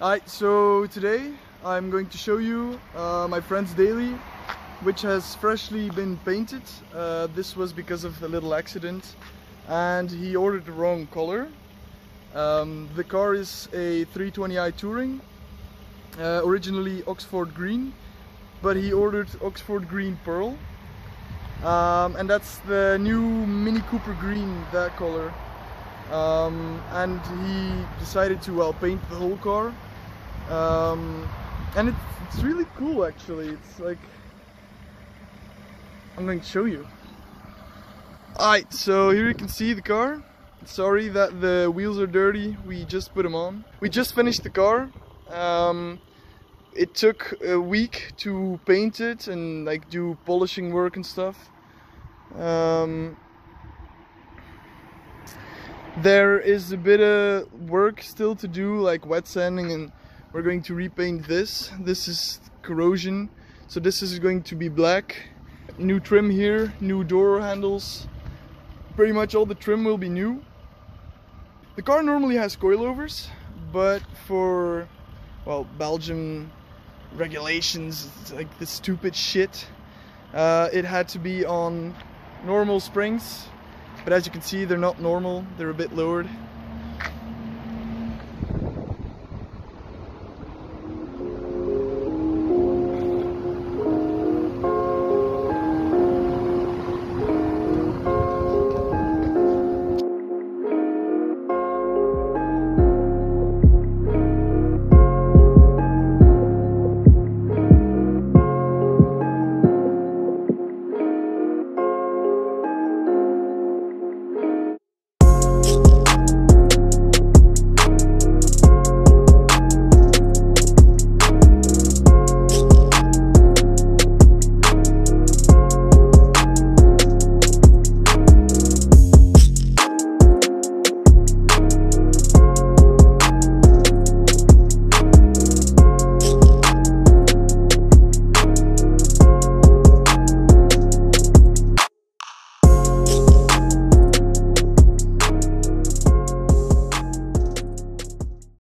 Alright, so today I'm going to show you my friend's daily, which has freshly been painted. This was because of a little accident and he ordered the wrong color. The car is a 320i Touring, originally Oxford Green, but he ordered Oxford Green Pearl. And that's the new Mini Cooper Green, that color. And he decided to paint the whole car. And it's really cool actually. It's like, I'm going to show you. Alright, so here you can see the car. Sorry that the wheels are dirty, we just put them on. We just finished the car. It took a week to paint it and like do polishing work and stuff. There is a bit of work still to do, like wet sanding, and we're going to repaint this. This is corrosion, so this is going to be black. New trim here, new door handles. Pretty much all the trim will be new. The car normally has coilovers, but for, well, Belgian regulations, it's like this stupid shit, it had to be on normal springs. But as you can see, they're not normal, they're a bit lowered.